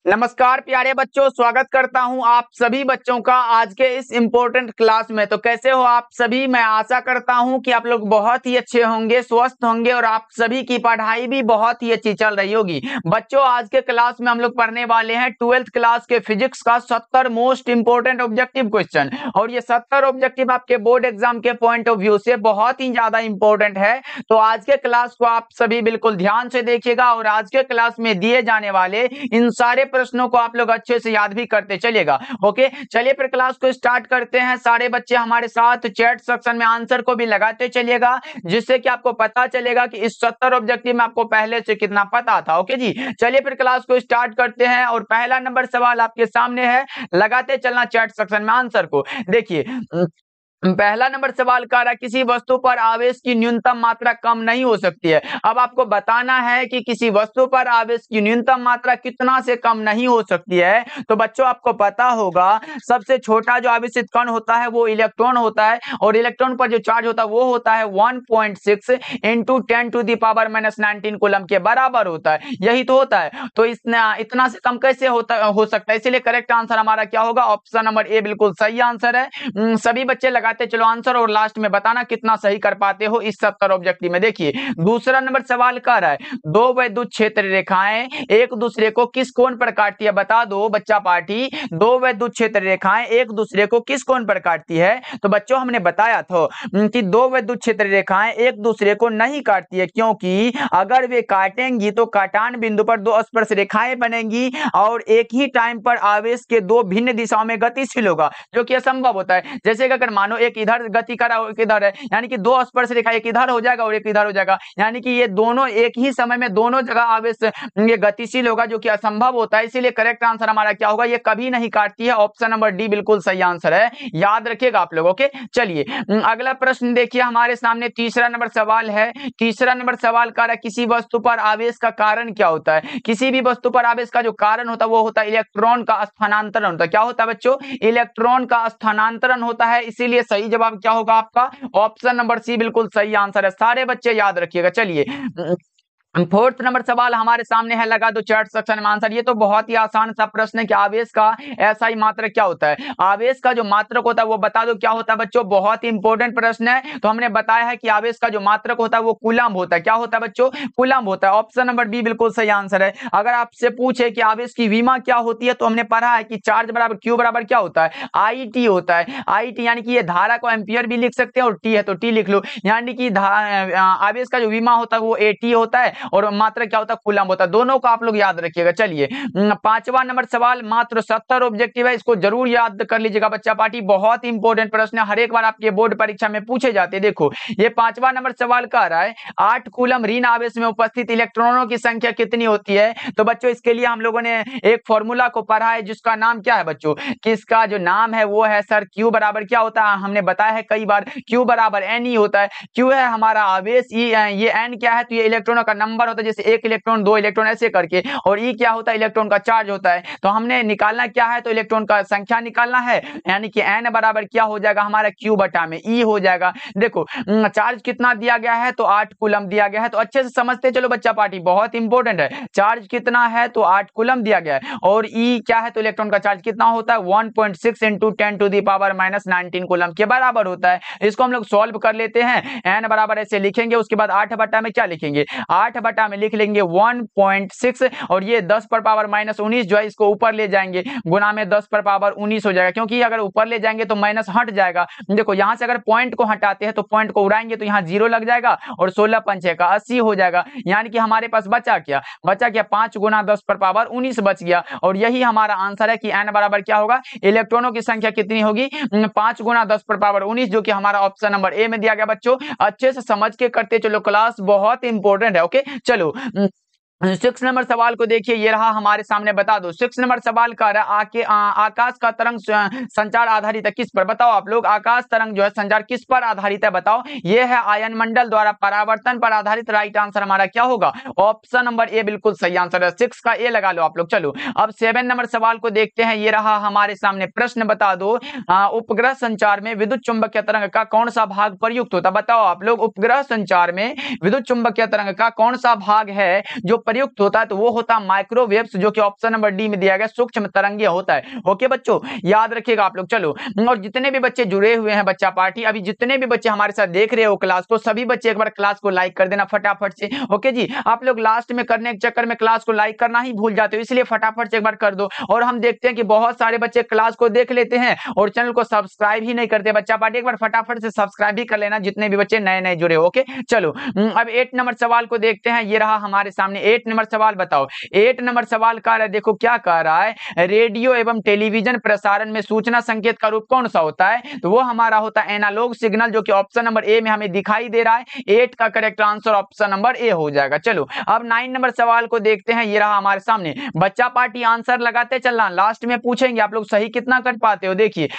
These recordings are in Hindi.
नमस्कार प्यारे बच्चों, स्वागत करता हूं आप सभी बच्चों का आज के इस इम्पोर्टेंट क्लास में। तो कैसे हो आप सभी? मैं आशा करता हूं कि आप लोग बहुत ही अच्छे होंगे, स्वस्थ होंगे और आप सभी की पढ़ाई भी बहुत ही अच्छी चल रही होगी। बच्चों, आज के क्लास में हम लोग पढ़ने वाले हैं 12th क्लास के फिजिक्स का 70 मोस्ट इंपोर्टेंट ऑब्जेक्टिव क्वेश्चन। और ये 70 ऑब्जेक्टिव आपके बोर्ड एग्जाम के पॉइंट ऑफ व्यू से बहुत ही ज्यादा इंपॉर्टेंट है। तो आज के क्लास को आप सभी बिल्कुल ध्यान से देखिएगा और आज के क्लास में दिए जाने वाले इन सारे प्रश्नों को आप लोग अच्छे से याद भी करते चलिएगा। ओके, चलिए फिर क्लास को स्टार्ट करते हैं। सारे बच्चे हमारे साथ चैट सेक्शन में आंसर को भी लगाते चलिएगा, जिससे कि आपको पता चलेगा कि इस 70 ऑब्जेक्टिव में आपको पहले से कितना पता था। ओके जी, चलिए फिर क्लास को स्टार्ट करते हैं और पहला नंबर सवाल आपके सामने है, लगाते चलना चैट सेक्शन में आंसर को। देखिए, पहला नंबर सवाल कह रहा है किसी वस्तु पर आवेश की न्यूनतम मात्रा कम नहीं हो सकती है। अब आपको बताना है कि किसी वस्तु पर आवेश की न्यूनतम मात्रा कितना से कम नहीं हो सकती है। तो बच्चों, आपको पता होगा सबसे छोटा जो आवेशित कण होता है वो इलेक्ट्रॉन होता है और इलेक्ट्रॉन पर जो चार्ज होता है वो होता है 1.6 इंटू 10⁻⁹ कूलम के बराबर होता है। यही तो होता है। तो इतना से कम कैसे हो सकता है? इसीलिए करेक्ट आंसर हमारा क्या होगा? ऑप्शन नंबर ए बिल्कुल सही आंसर है। सभी बच्चे लगाते चलो आंसर और लास्ट में बताना कितना सही कर पाते हो इस 70 ऑब्जेक्टिव में। देखिए, दूसरा नंबर सवाल कर रहा है दो वैद्युत क्षेत्र रेखाएं एक दूसरे को किस कोण पर काटती है? बता दो बच्चा पार्टी, दो वैद्युत क्षेत्र रेखाएं एक दूसरे को किस कोण पर काटती है? तो बच्चों, हमने बताया था कि दो वैद्युत क्षेत्र रेखाएं एक दूसरे को नहीं काटती है, क्योंकि अगर वे काटेंगी तो काटान बिंदु पर दो स्पर्श रेखाएं बनेंगी और एक ही टाइम पर आवेश के दो भिन्न दिशाओं में गतिशील होगा, जो कि असंभव होता है। जैसे कि अगर मानो एक इधर गति कर रहा है एक इधर है, यानी कि दो स्पर्श रेखा एक इधर हो जाएगा और एक इधर हो जाएगा, यानी कि ये दोनों एक ही समय में दोनों जगह आवेश ये गतिशील होगा, जो कि असंभव होता है। इसीलिए करेक्ट आंसर हमारा क्या होगा? ये कभी नहीं काटती है। ऑप्शन नंबर डी बिल्कुल सही आंसर है, याद रखिएगा आप लोग। ओके, चलिए अगला प्रश्न देखिए हमारे सामने। तीसरा नंबर सवाल है। तीसरा नंबर सवाल कर रहा है किसी वस्तु पर आवेश का कारण क्या होता है? किसी भी वस्तु पर आवेश का जो कारण होता है वो होता है इलेक्ट्रॉन का स्थानांतरण होता है। क्या होता है बच्चों? इलेक्ट्रॉन का स्थानांतरण होता है। इसीलिए सही जवाब क्या होगा आपका? ऑप्शन नंबर सी बिल्कुल सही आंसर है। सारे बच्चे याद रखिएगा। चलिए, फोर्थ नंबर सवाल हमारे सामने है, लगा दो चैट सेक्शन में आंसर। ये तो बहुत ही आसान सा प्रश्न है कि आवेश का ऐसा ही मात्रक क्या होता है? आवेश का जो मात्रक होता है वो बता दो क्या होता है बच्चों? बहुत ही इंपॉर्टेंट प्रश्न है। तो हमने बताया है कि आवेश का जो मात्रक होता है वो कूलम्ब होता है। क्या होता है बच्चों? कूलम्ब होता है। ऑप्शन नंबर बी बिल्कुल सही आंसर है। अगर आपसे पूछे कि आवेश की विमा क्या होती है, तो हमने पढ़ा है कि चार्ज बराबर क्यू बराबर क्या होता है? आई टी होता है। आई टी यानी कि ये धारा को एम्पियर भी लिख सकते हैं और टी है तो टी लिख लो, यानी कि आवेश का जो विमा होता है वो ए टी होता है और मात्रा क्या होता है? कूलम्ब होता है। दोनों को आप लोग याद रखिएगा। चलिए, पांचवा नंबर सवाल मात्र 70 ऑब्जेक्टिव है, इसको जरूर याद कर लीजिएगा बच्चा पार्टी। बहुत इंपॉर्टेंट प्रश्न है, हर एक बार आपके बोर्ड परीक्षा में पूछे जाते हैं। देखो, ये पांचवा नंबर सवाल कह रहा है 8 कूलम्ब ऋण आवेश में उपस्थित इलेक्ट्रॉनों की संख्या कितनी होती है? तो बच्चों, इसके लिए हम लोगों ने एक फॉर्मूला को पढ़ा है, जिसका नाम क्या है बच्चों? किसका जो नाम है वो है सर क्यू बराबर क्या होता है? हमने बताया है कई बार, क्यू बराबर एन ही होता है। क्यू है हमारा आवेश, ये एन क्या है? तो ये इलेक्ट्रॉनों का नंबर होता है, जैसे एक इलेक्ट्रॉन दो इलेक्ट्रॉन ऐसे करके, और ई क्या होता है? इलेक्ट्रॉन का चार्ज होता है। तो हमने निकालना क्या है? तो इलेक्ट्रॉन का संख्या निकालना है, यानी कि एन बराबर क्या हो जाएगा हमारा? क्यू बटा में ई हो जाएगा। देखो, चार्ज कितना दिया गया है? तो 8 कूलम्ब दिया गया है। तो अच्छे से समझते चलो बच्चा पार्टी, बहुत इंपॉर्टेंट है। चार्ज कितना है? तो 8 कूलम्ब दिया गया है। और ई क्या है? तो इलेक्ट्रॉन का चार्ज कितना होता है? 1.6 इंटू 10⁻⁻⁹ कूलम्ब के बराबर होता है। इसको हम लोग सॉल्व कर लेते हैं। एन बराबर ऐसे लिखेंगे, उसके बाद 8 बटा में क्या लिखेंगे? 8 बटा में लिख लेंगे 1.6 और ये 10⁻⁻19 जो है इसको ऊपर ले जाएंगे, गुना में 10⁻19 हो जाएगा, क्योंकि अगर ऊपर ले जाएंगे तो माइनस हट जाएगा। देखो, यहां से अगर पॉइंट को हटाते हैं तो पॉइंट को उड़ाएंगे तो यहाँ 0 लग जाएगा और 16 पंचे का 80 हो जाएगा, यानी कि हमारे पास बचा क्या? 5 गुना 10⁻19 बच गया। और यही हमारा आंसर है कि एन बराबर क्या होगा? इलेक्ट्रॉनों की संख्या कितनी होगी? 5 गुना 10⁻19, जो कि हमारा ऑप्शन नंबर ए में दिया गया। बच्चों, अच्छे से समझ के करते चलो, क्लास बहुत इंपॉर्टेंट है। ओके, चलो 6 नंबर सवाल को देखिए, ये रहा हमारे सामने। बता दो 6 नंबर सवाल का आकाश का तरंग संचार आधारित है किस पर? बताओ आप लोग, आकाश तरंग जो है संचार किस पर आधारित है? बताओ। ये है आयन मंडल द्वारा परावर्तन पर आधारित। राइट आंसर हमारा क्या होगा? ऑप्शन नंबर ए बिल्कुल सही आंसर है। 6 का ए लगा लो आप लोग। चलो, अब 7 नंबर सवाल को देखते हैं। ये रहा हमारे सामने प्रश्न। बता दो उपग्रह संचार में विद्युत चुंबकीय तरंग का कौन सा भाग प्रयुक्त होता है? बताओ आप लोग, उपग्रह संचार में विद्युत चुंबकीय तरंग का कौन सा भाग है जो प्रयुक्त होता है तो वो होता है माइक्रोवेव्स, जो कि ऑप्शन नंबर डी में दिया गया सूक्ष्म तरंगीय होता है। ओके बच्चों, याद रखिएगा आप लोग। चलो, और जितने भी बच्चे जुड़े हुए हैं बच्चा पार्टी, अभी जितने भी बच्चे हमारे साथ देख रहे हो क्लास को, सभी बच्चे एक बार क्लास को लाइक कर देना फटाफट से। ओके जी, आप लोग लास्ट में करने के चक्कर में क्लास को लाइक करना ही भूल जाते हो, इसलिए फटाफट से एक बार कर दो। और हम देखते हैं कि बहुत सारे बच्चे क्लास को देख लेते हैं और चैनल को सब्सक्राइब ही नहीं करते। बच्चा पार्टी एक बार फटाफट से सब्सक्राइब भी कर लेना, जितने भी बच्चे नए नए जुड़े हो। ओके चलो, अब 8 नंबर सवाल को देखते हैं। ये रहा हमारे सामने 8 नंबर सवाल। बताओ 8 नंबर सवाल कह रहा है, देखो क्या कह रहा है, रेडियो एवं टेलीविजन प्रसारण में सूचना संकेत का रूप कौन सा होता है? तो वो हमारा होता है एनालॉग सिग्नल, जो कि ऑप्शन नंबर ए में हमें दिखाई दे रहा है। 8 का correct answer option number A हो जाएगा। चलो, अब 9 नंबर सवाल को देखते हैं। ये रहा हमारे सामने। बच्चा पार्टी आंसर लगाते चलना, लास्ट में पूछेंगे आप लोग सही कितना कर पाते हो। देखिए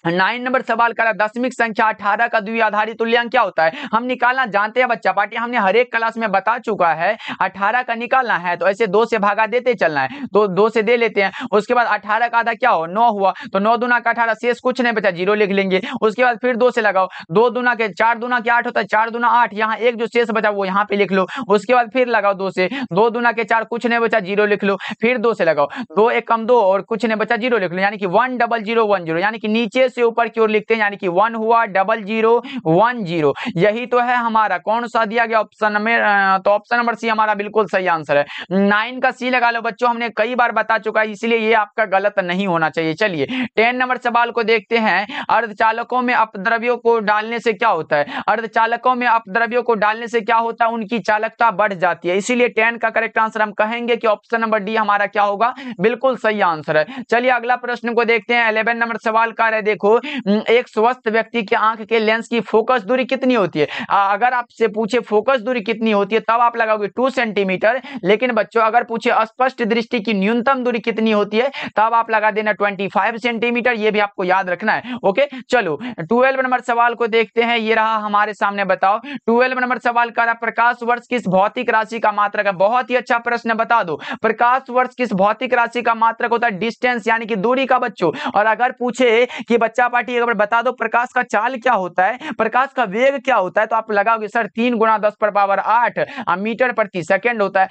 9 नंबर सवाल करा, दशमिक संख्या 18 का द्विआधारी तुल्यांक क्या होता है? हम निकालना जानते हैं बच्चा पार्टी, हमने हर एक क्लास में बता चुका है। 18 का निकालना है तो ऐसे 2 से भागा देते चलना है, तो 2 से दे लेते हैं। उसके बाद 18 का आधा क्या हो, 9 हुआ, तो 9 दूना का 18, शेष कुछ नहीं बचा, 0 लिख लेंगे। उसके बाद फिर 2 से लगाओ, 2 दूना के 4 दूना के 8 होता है, 4 दूना 8, यहाँ एक जो शेष बचा वो यहाँ पे लिख लो। उसके बाद फिर लगाओ 2 से, 2 दूना के 4, कुछ नहीं बचा, 0 लिख लो। फिर 2 से लगाओ, 2 एक कम 2 और कुछ नहीं बचा, 0 लिख लो। यानी कि 10010, यानी कि नीचे से ऊपर की ओर लिखते, यानी कि 1 हुआ, 0010। यही तो है हमारा कौन सा दिया गया ऑप्शन में, तो ऑप्शन नंबर सी हमारा बिल्कुल सही आंसर है। 9 का सी लगा लो बच्चों, हमने कई बार बता चुका है, इसलिए ये आपका गलत नहीं होना चाहिए। चलिए 10 नंबर सवाल को देखते हैं। अर्धचालकों में अपद्रव्यों को डालने से क्या होता है? अर्धचालकों में अपद्रव्यों को डालने से क्या होता है? उनकी चालकता बढ़ जाती है, इसीलिए 10 का करेक्ट आंसर हम कहेंगे कि ऑप्शन नंबर डी हमारा क्या होगा, बिल्कुल सही आंसर है। चलिए अगला प्रश्न को देखते हैं। 11 नंबर सवाल का है, देखो एक स्वस्थ व्यक्ति के आंख के लेंस की फोकस दूरी कितनी होती है? अगर आपसे पूछे फोकस दूरी कितनी होती है तब आप लगाओगे 2 सेंटीमीटर, लेकिन बच्चों अगर पूछे स्पष्ट दृष्टि की न्यूनतम दूरी कितनी होती है तब आप लगा देना 25 सेंटीमीटर, ये भी आपको याद रखना है। ओके चलो 12 नंबर सवाल को देखते हैं। ये रहा हमारे सामने। बताओ 12 नंबर सवाल का प्रकाश वर्ष किस भौतिक राशि का मात्रक है? बहुत ही अच्छा प्रश्न, बता दो प्रकाश वर्ष किस भौतिक राशि का मात्रक होता है? डिस्टेंस यानी कि दूरी का बच्चों। और अगर पूछे कि बच्चा पार्टी अगर बता दो प्रकाश का चाल क्या होता है, प्रकाश का वेग क्या होता है, तो आप लगाओगे सर 3 गुना 10 पर पावर 8 मीटर प्रति सेकंड होता है।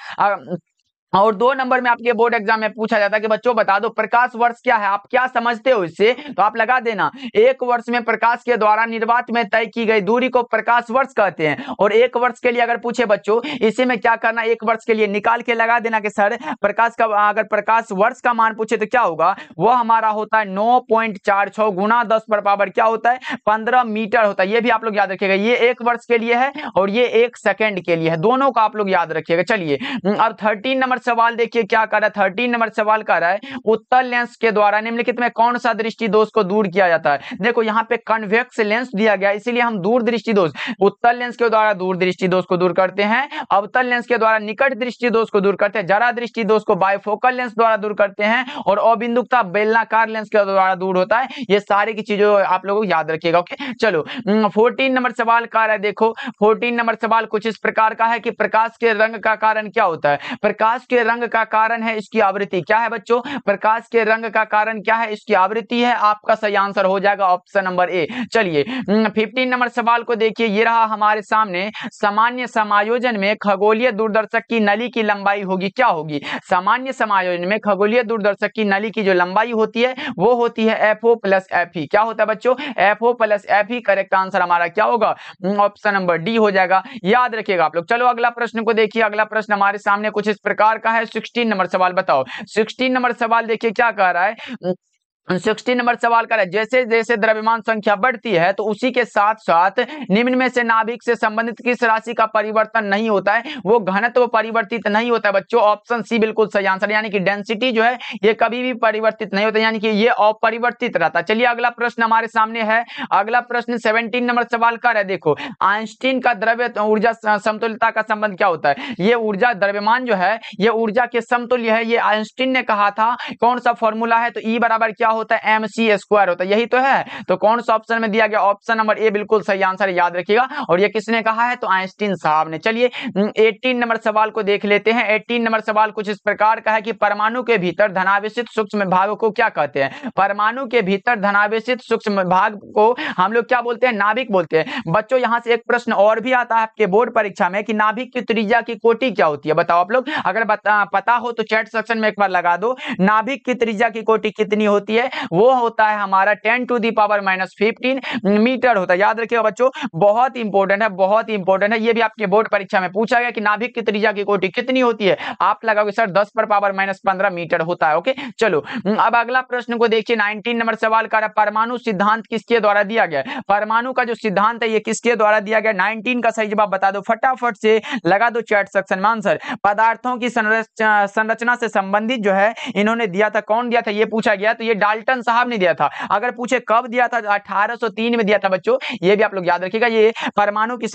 और 2 नंबर में आपके बोर्ड एग्जाम में पूछा जाता है कि बच्चों बता दो प्रकाश वर्ष क्या है, आप क्या समझते हो इससे, तो आप लगा देना 1 वर्ष में प्रकाश के द्वारा निर्वात में तय की गई दूरी को प्रकाश वर्ष कहते हैं। और 1 वर्ष के लिए अगर पूछे बच्चों, इसी में क्या करना, 1 वर्ष के लिए निकाल के लगा देना कि सर प्रकाश का, अगर प्रकाश वर्ष का मान पूछे तो क्या होगा, वो हमारा होता है 9.46 गुना 10 पर पावर क्या होता है 15 मीटर होता है। ये भी आप लोग याद रखिएगा, ये 1 वर्ष के लिए है और ये 1 सेकंड के लिए है, दोनों का आप लोग याद रखिएगा। चलिए अब 13 नंबर सवाल देखिए क्या कर रहा है। 13 नंबर सवाल कर रहा है उत्तल लेंस के द्वारा निम्नलिखित में कौन सा दृष्टि दोष को दूर किया जाता है? देखो यहाँ पे कन्वेक्स लेंस दिया गया, इसीलिए हम दूर दृष्टि दोष, उत्तल लेंस के द्वारा दूर दृष्टि दोष को दूर करते हैं, अवतल लेंस के द्वारा निकट दृष्टि दोष को दूर करते हैं, जरा दृष्टि दोष को बायफोकल लेंस द्वारा दूर करते हैं, और अबिंदुकता बेलनाकार लेंस के द्वारा दूर होता है। ये सारी की चीजों आप लोगों को याद रखिएगा। ओके चलो 14 नंबर सवाल का है, देखो 14 नंबर सवाल कुछ इस प्रकार का है कि प्रकाश के रंग का कारण क्या होता है? प्रकाश के रंग का कारण है इसकी आवृत्ति। क्या है बच्चों? प्रकाश के रंग का कारण क्या है? इसकी आवृत्ति है। आपका सही आंसर हो जाएगा ऑप्शन नंबर ए। चलिए 15 नंबर सवाल को देखिए। ये रहा हमारे सामने। सामान्य समायोजन में खगोलीय दूरदर्शक की नली की लंबाई होगी, क्या होगी? सामान्य समायोजन में खगोलीय दूरदर्शक की नली की जो लंबाई होती है वो होती है FO प्लस FE। क्या होता है बच्चों? FO plus FE। Correct answer हमारा क्या होगा? ऑप्शन नंबर डी हो जाएगा, याद रखिएगा आप लोग। चलो अगला प्रश्न को देखिए। अगला प्रश्न हमारे सामने कुछ इस प्रकार का है। 16 नंबर सवाल बताओ। 16 नंबर सवाल देखिए क्या कह रहा है। 16 नंबर सवाल का है, जैसे जैसे द्रव्यमान संख्या बढ़ती है तो उसी के साथ साथ निम्न में से नाभिक से संबंधित किस राशि का परिवर्तन नहीं होता है? वो घनत्व परिवर्तित नहीं होता है बच्चों। ऑप्शन सी बिल्कुल सही आंसर, यानी कि डेंसिटी जो है ये कभी भी परिवर्तित नहीं होता, यानी कि ये अपरिवर्तित रहता है। चलिए अगला प्रश्न हमारे सामने है। अगला प्रश्न 17 नंबर सवाल का है, देखो आइंस्टीन का द्रव्य ऊर्जा समतुल्यता का संबंध क्या होता है? ये ऊर्जा द्रव्यमान जो है ये ऊर्जा के समतुल्य है, ये आइंस्टीन ने कहा था। कौन सा फॉर्मूला है? तो E बराबर क्या होता है, mc² होता है, यही तो है। तो कौन सा ऑप्शन में दिया गया, ऑप्शन नंबर ए बिल्कुल सही आंसर, याद रखिएगा। और ये किसने कहा है, तो आइंस्टीन साहब ने। चलिए 18 नंबर सवाल को देख लेते हैं। 18 नंबर सवाल कुछ इस प्रकार का है कि परमाणु के भीतर धनावेशित सूक्ष्म भाग को क्या कहते हैं। परमाणु के भीतर धनावेशित सूक्ष्म भाग को हम लोग क्या बोलते हैं, नाभिक बोलते हैं। बच्चों यहां से एक प्रश्न और भी आता है आपके बोर्ड परीक्षा में कि नाभिक की त्रिज्या की कोटि क्या होती है, बताओ आप लोग। अगर पता हो तो चैट सेक्शन में एक बार लगा दो, नाभिक की त्रिज्या की कोटि कितनी होती है। वो होता है हमारा 10⁻⁻15 मीटर होता है, याद रखिएगा बच्चों, बहुत इंपॉर्टेंट है, बहुत इंपॉर्टेंट है। ये भी आपके बोर्ड परीक्षा में पूछा गया कि नाभिक की त्रिज्या की कोटि कितनी होती है, आप लगाओगे सर 10⁻⁻15 मीटर होता है। ओके चलो अब अगला प्रश्न को देखिए। 19 नंबर सवाल का परमाणु सिद्धांत किसके द्वारा दिया गया। परमाणु का जो सिद्धांत है ये किसके द्वारा दिया गया। 19 का सही जवाब बता दो, फटाफट से लगा दो चैट सेक्शन में आंसर। पदार्थों की संरचना से संबंधित जो है इन्होंने दिया था, कौन दिया था ये पूछा गया, तो ये डाल्टन साहब ने दिया था। अगर पूछे कब दिया था, 1803 में दिया था बच्चों, ये भी आप लोग याद रखिएगा। ये परमाणु की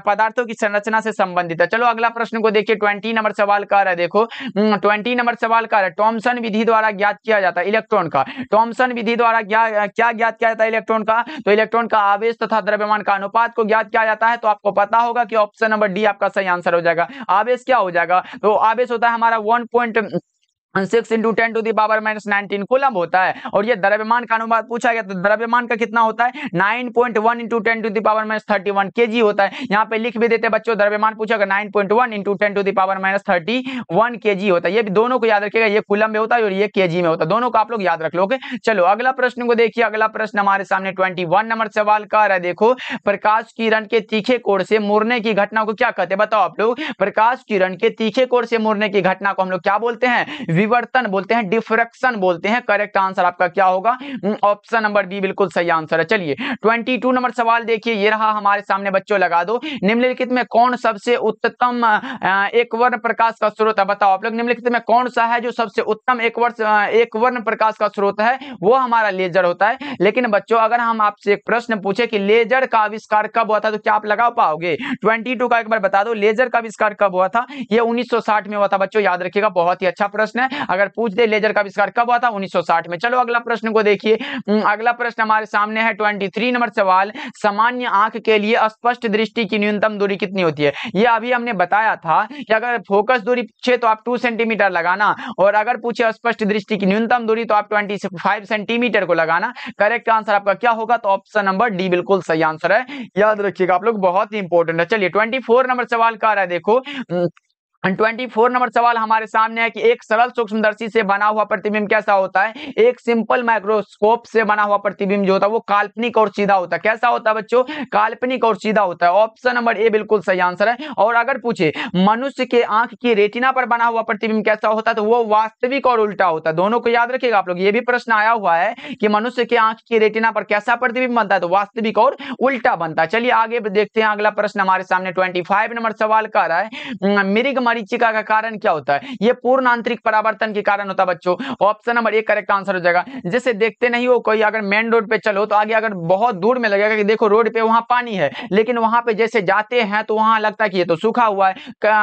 पदार्थों की संरचना से संबंधित है। चलो अगला प्रश्न को देखिए। 20 नंबर सवाल का है, देखो 20 नंबर सवाल का है, थॉमसन विधि द्वारा ज्ञात किया जाता है इलेक्ट्रॉन का। थॉमसन विधि द्वारा क्या ज्ञात किया जाता है इलेक्ट्रॉन का, तो इलेक्ट्रॉन का आवेश तथा द्रव्यमान का अनुपात को ज्ञात किया जाता है। तो आपको पता होगा कि ऑप्शन नंबर डी आपका सही आंसर हो जाएगा। आवेश क्या हो जाएगा, तो आवेश होता है हमारा 1.6 × 10⁻⁻19 कूलम होता है। और ये द्रव्यमान का अनुपात पूछा गया, तो द्रव्यमान का कितना होता है, 9.1 × 10⁻31 kg होता है। यहाँ पे लिख भी देते बच्चों, द्रव्यमान पूछा गया 9.1 × 10⁻31 kg होता है। ये भी दोनों को याद रखिएगा, ये कूलम में होता है और ये kg में होता है, दोनों को आप लोग याद रख लोगे। चलो अगला प्रश्न को देखिए। अगला प्रश्न हमारे सामने 21 नंबर सवाल का है, देखो प्रकाश किरण के तीखे कोण से मुड़ने की घटना को क्या कहते हैं, बताओ आप लोग। प्रकाश किरण के तीखे कोण से मुड़ने की घटना को हम लोग क्या बोलते हैं, विवर्तन बोलते हैं, डिफ्रैक्शन बोलते हैं। करेक्ट आंसर आपका क्या होगा, ऑप्शन नंबर बी बिल्कुल सही आंसर है। चलिए 22 नंबर सवाल देखिए, ये रहा हमारे सामने बच्चों, लगा दो। निम्नलिखित में कौन सबसे उत्तम एक वर्ण प्रकाश का स्रोत है, बताओ आप लोग। निम्नलिखित में कौन सा है जो सबसे उत्तम एक वर्ण प्रकाश का स्रोत है, वो हमारा लेजर होता है। लेकिन बच्चों अगर हम आपसे एक प्रश्न पूछे कि लेजर का आविष्कार कब हुआ था, तो क्या आप लगा पाओगे। 22 का एक बार बता दो, लेजर का आविष्कार कब हुआ था। ये 1960 में हुआ था बच्चों, याद रखिएगा, बहुत ही अच्छा प्रश्न है। अगर पूछ दे लेजर का आविष्कार कब हुआ था, 1960 में। चलो अगला प्रश्न को देखिए। अगला प्रश्न हमारे सामने है 23 नंबर सवाल, सामान्य आंख के लिए स्पष्ट दृष्टि की न्यूनतम दूरी कितनी होती है। ये अभी हमने बताया था कि अगर फोकस दूरी पूछे तो आप 2 सेंटीमीटर लगाना, और अगर पूछे स्पष्ट दृष्टि की न्यूनतम दूरी तो आप 25 सेंटीमीटर को लगाना। करेक्ट आंसर आपका क्या होगा, तो ऑप्शन नंबर डी बिल्कुल सही आंसर है, याद रखिएगा आप लोग, बहुत ही इंपॉर्टेंट है। चलिए 24 नंबर सवाल का है, देखो 24 नंबर सवाल हमारे सामने है कि एक सरल सूक्ष्मदर्शी से बना हुआ प्रतिबिंब कैसा होता है। एक सिंपल माइक्रोस्कोप से बना हुआ प्रतिबिंब जो होता है वो काल्पनिक और सीधा होता है। कैसा होता है बच्चों, काल्पनिक और सीधा होता है। ऑप्शन नंबर ए बिल्कुल सही आंसर है। और अगर पूछे मनुष्य के आंख की रेटिना पर बना हुआ प्रतिबिंब कैसा होता है, तो वो वास्तविक और उल्टा होता है। दोनों को याद रखिएगा आप लोग, ये भी प्रश्न आया हुआ है कि मनुष्य के आंख की रेटिना पर कैसा प्रतिबिंब बनता है, तो वास्तविक और उल्टा बनता है। चलिए आगे देखते हैं। अगला प्रश्न हमारे सामने 25 नंबर सवाल का रहा है, मृग मरीचिका का कारण क्या होता है। ये पूर्ण आंतरिक परावर्तन के कारण होता है बच्चों। Option number A correct answer हो जाएगा। जैसे देखते नहीं हो, कोई अगर मेन रोड पे चलो तो आगे अगर बहुत दूर में लगेगा कि देखो रोड पे वहां पानी है, लेकिन वहां पे जैसे जाते हैं तो वहां लगता है कि ये तो सूखा हुआ है।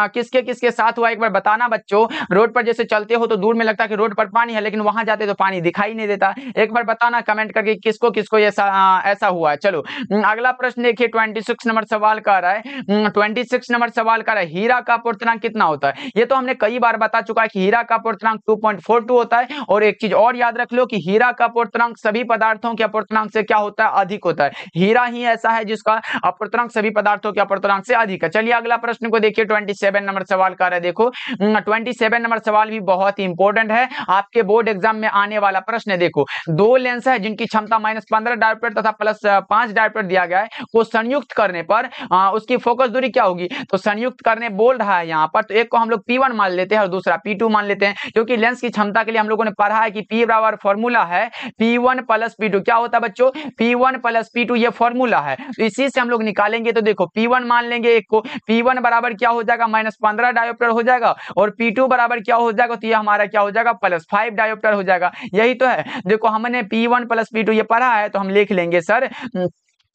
किसके किसके साथ हुआ एक बार बताना बच्चों। रोड पर जैसे चलते हो तो दूर में लगता है कि रोड पर पानी है, लेकिन वहां जाते तो पानी दिखाई नहीं देता। एक बार बताना कमेंट करके किसको किसको ऐसा हुआ है। चलो अगला प्रश्न देखिए 26 नंबर सवाल का रहा है। 26 नंबर सवाल का रहा है, हीरा का अपवर्तनांक कितना होता है। ये तो हमने कई बार बता चुका है कि हीरा का अपवर्तनांक 2.42 होता है। और एक चीज और याद रख लो कि हीरा का अपवर्तनांक सभी पदार्थों के अपवर्तनांक से क्या होता है, अधिक होता है। हीरा ही ऐसा है जिसका अपवर्तनांक सभी पदार्थों के अपवर्तनांक से अधिक है। चलिए अगला प्रश्न को देखिए 27 नंबर सवाल का है। देखो 27 नंबर सवाल भी बहुत ही इंपॉर्टेंट है, आपके बोर्ड एग्जाम में आने वाला प्रश्न है। देखो दो लेंस है जिनकी क्षमता -15 डायोप्टर तथा +5 डायोप्टर दिया गया है, को संयुक्त करने पर उसकी फोकस दूरी क्या होगी। तो संयुक्त करने बोल रहा है यहाँ पर, तो एक को हम लोग P1 मान लेते हैं और दूसरा P2 मान लेते हैं, क्योंकि लेंस की क्षमता के लिए हम लोगों ने पढ़ा है कि P बराबर फॉर्मूला है P1 + P2। क्या होता है बच्चों, P1 + P2 ये फॉर्मूला है। तो इसी से हम लोग निकालेंगे। तो देखो P1 मान लेंगे एक को, P1 बराबर क्या हो जाएगा, -15 डायोप्टर हो जाएगा, और P2 बराबर क्या हो जाएगा, तो ये हमारा क्या हो जाएगा, +5 डायोप्टर हो जाएगा। यही तो है। देखो हमने P1 + P2 ये पढ़ा है, तो हम लिख लेंगे सर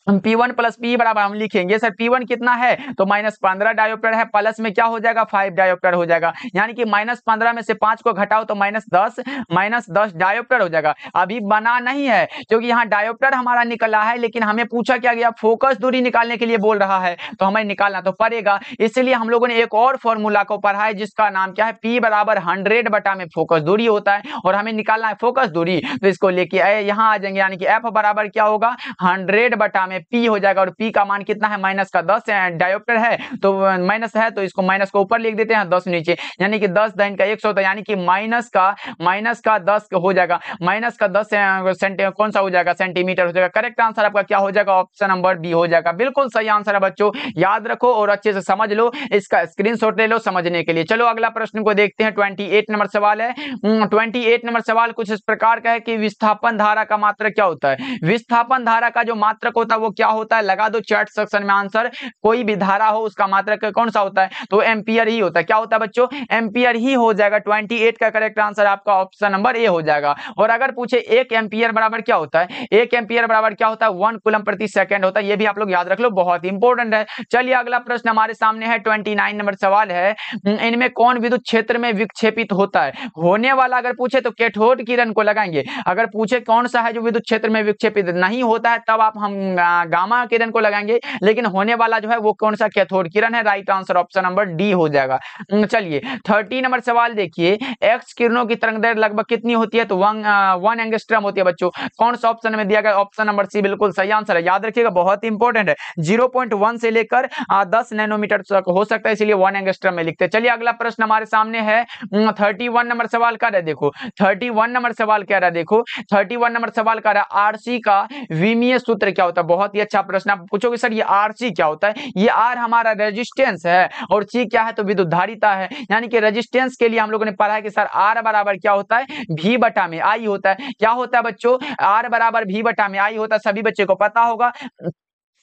P1 प्लस P बराबर हम लिखेंगे सर P1 कितना है तो -15 डायोप्टर है, प्लस में क्या हो जाएगा 5 डायोप्टर हो जाएगा, यानी कि -15 में से 5 को घटाओ तो -10 डायोप्टर हो जाएगा। अभी बना नहीं है क्योंकि यहाँ डायोप्टर हमारा निकला है, लेकिन हमें पूछा क्या गया फोकस दूरी निकालने के लिए बोल रहा है, तो हमें निकालना तो पड़ेगा। इसलिए हम लोगों ने एक और फॉर्मूला को पढ़ा है जिसका नाम क्या है P बराबर 100 बटा में फोकस दूरी होता है, और हमें निकालना है फोकस दूरी, तो इसको लेके यहाँ आ जाएंगे, यानी कि F बराबर क्या होगा 100 बटा में P हो जाएगा, और P का मान कितना है -10 डायोप्टर है, तो माइनस है तो इसको माइनस को ऊपर लिख देते हैं 10 नीचे, यानी कि 10 दाइन का 100 होता है, यानी कि माइनस का 10 हो जाएगा, माइनस का 10 कौन सा हो जाएगा सेंटीमीटर हो जाएगा। करेक्ट आंसर आपका क्या हो जाएगा ऑप्शन नंबर बी हो जाएगा, बिल्कुल सही आंसर है बच्चों, याद रखो और अच्छे से समझ लो, इसका स्क्रीनशॉट ले लो समझने के लिए। चलो अगला प्रश्न को देखते हैं, 28 नंबर सवाल है। 28 नंबर सवाल कुछ इस प्रकार का है कि विस्थापन धारा का मात्रक क्या होता है। विस्थापन धारा का जो मात्रक होता है वो क्या होता है, लगा दो चैट सेक्शन में आंसर, कोई भी धारा हो उसका मात्रक कौन सा होता है, तो एम्पियर ही होता है। क्या होता है बच्चों, एम्पियर ही हो जाएगा। 28 का करेक्ट आंसर आपका ऑप्शन नंबर ए हो जाएगा। और अगर पूछे 1 एम्पियर बराबर क्या होता है, 1 एम्पियर बराबर क्या होता है 1 कूलम प्रति सेकंड होता है, ये भी आप लोग याद रख लो, बहुत इंपॉर्टेंट है। चलिए अगला प्रश्न हमारे सामने है, 29 नंबर सवाल है, इनमें कौन विद्युत क्षेत्र में विक्षेपित होता है। होने वाला अगर पूछे तो कैथोड किरण को लगाएंगे, अगर पूछे कौन सा है जो विद्युत क्षेत्र में विक्षेपित नहीं होता है तब आप हम गामा किरण को लगाएंगे, लेकिन होने वाला जो है वो कौन सा कैथोड किरण है। Right answer option number D हो जाएगा। चलिए 30 नंबर सवाल देखिए, एक्स किरणों की तरंगदैर्घ्य लगभग कितनी होती है, तो 1 एंगस्ट्रॉम होती है बच्चों। कौन सा ऑप्शन में दिया गया, ऑप्शन नंबर सी बिल्कुल सही आंसर है, याद रखिएगा बहुत इंपॉर्टेंट है। 0.1 से लेकर 10 नैनोमीटर तक हो सकता है, इसलिए 1 एंगस्ट्रॉम में लिखते हैं। चलिए अगला प्रश्न हमारे सामने है, 31 नंबर सवाल का है, देखो 31 नंबर सवाल क्या रहा, देखो 31 नंबर सवाल का रहा, आरसी का विमीय सूत्र क्या होता है। बहुत ही अच्छा प्रश्न, आप पूछोगे सर ये आरसी क्या होता है, ये आर हमारा रेजिस्टेंस है और सी क्या है तो विद्युत धारिता है, यानी कि रेजिस्टेंस के लिए हम लोगों ने पढ़ा है कि सर आर बराबर क्या होता है भी बटा में आई होता है। क्या होता है बच्चों, आर बराबर भी बटा में आई होता है, सभी बच्चे को पता होगा,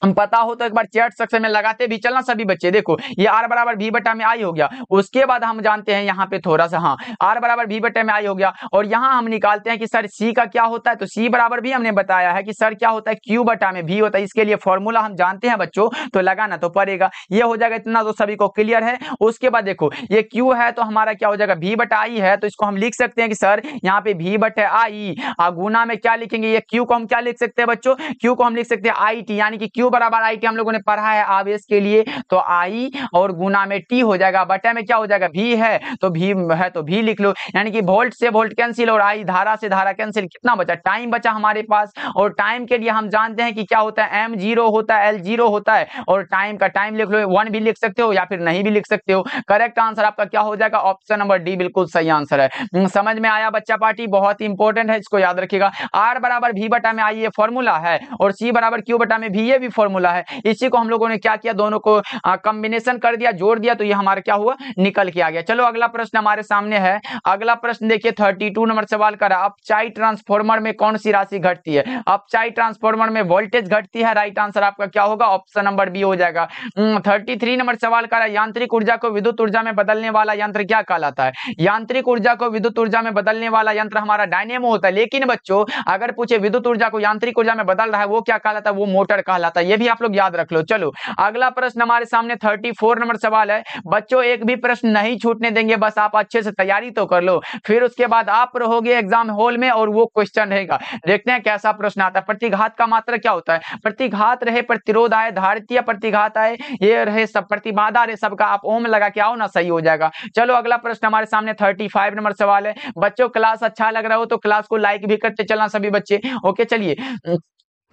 हम पता हो तो एक बार चैट सेक्शन में लगाते भी चलना सभी बच्चे। देखो ये आर बराबर भी बटा में आई हो गया, उसके बाद हम जानते हैं यहाँ पे थोड़ा सा, हाँ आर बराबर भी बटा में आई हो गया, और यहाँ हम निकालते हैं कि सर सी का क्या होता है, तो सी बराबर भी हमने बताया है कि सर क्या होता है क्यू बटा में भी होता है, इसके लिए फॉर्मूला हम जानते हैं बच्चों, तो लगाना तो पड़ेगा। ये हो जाएगा, इतना तो सभी को क्लियर है। उसके बाद देखो ये क्यू है तो हमारा क्या हो जाएगा भी बटा आई है, तो इसको हम लिख सकते हैं कि सर यहाँ पे भी बटा आई, गुना में क्या लिखेंगे, ये क्यू को हम क्या लिख सकते हैं बच्चों, क्यू को हम लिख सकते हैं आई टी, यानी कि क्यू बराबर आई टी हम लोगों ने पढ़ा है आवेश के लिए, तो आई और गुना में टी हो जाएगा, बटा में क्या हो जाएगा भी है तो भी है तो भी लिख लो, यानी कि वोल्ट से वोल्ट कैंसिल और आई धारा से धारा कैंसिल, कितना बचा टाइम बचा हमारे पास, और टाइम के लिए हम जानते हैं कि क्या होता है एम जीरो होता है एल जीरो होता है, और टाइम का टाइम लिख लो, 1 भी लिख सकते हो या फिर नहीं भी लिख सकते हो। करेक्ट आंसर आपका क्या हो जाएगा ऑप्शन नंबर डी बिल्कुल सही आंसर है। समझ में आया बच्चा पार्टी, बहुत इंपॉर्टेंट है, इसको याद रखिएगा। आर बराबर भी बटा में आई ये फॉर्मूला है, और सी बराबर क्यू बटा में भी ये भी फॉर्मूला है, इसी को हम लोगों ने क्या किया दोनों को कॉम्बिनेशन कर दिया, जोड़ दिया, तो ये हमारा क्या हुआ निकल के आ गया। चलो अगला प्रश्न हमारे सामने है, अगला प्रश्न देखिए 32 नंबर सवाल का रहा, अपचाई ट्रांसफार्मर में कौन सी राशि घटती है। अपचाई ट्रांसफार्मर में वोल्टेज घटती है, राइट आंसर आपका क्या होगा ऑप्शन नंबर बी हो जाएगा। 33 नंबर सवाल का रहा, यांत्रिक ऊर्जा को विद्युत ऊर्जा में बदलने वाला यंत्र क्या कहलाता है। यांत्रिक ऊर्जा को विद्युत ऊर्जा में बदलने वाला यंत्र हमारा डायनेमो होता है, लेकिन बच्चों अगर पूछे विद्युत ऊर्जा को यांत्रिक ऊर्जा में बदल रहा है वो क्या कहलाता है, वो मोटर कहलाता है, ये भी आप लोग याद रख लो। चलो अगला प्रश्न हमारे सामने 34 नंबर सवाल है, बच्चों एक भी प्रश्न नहीं छूटने देंगे, बस आप अच्छे से तैयारी तो कर लो, फिर उसके बाद आप रहोगे एग्जाम हॉल में और वो क्वेश्चन रहेगा। देखते हैं कैसा प्रश्न आता है। प्रतिघात का मात्रक क्या होता है, प्रतिघात रहे प्रतिरोध आए धारितीय प्रतिघात आए ये रहे सब प्रतिबाधा रहे सबका आप ओम लगा के आओ ना, सही हो जाएगा। चलो अगला प्रश्न हमारे सामने 35 नंबर सवाल है, बच्चों क्लास अच्छा लग रहा हो तो क्लास को लाइक भी करते चलना सभी बच्चे। ओके चलिए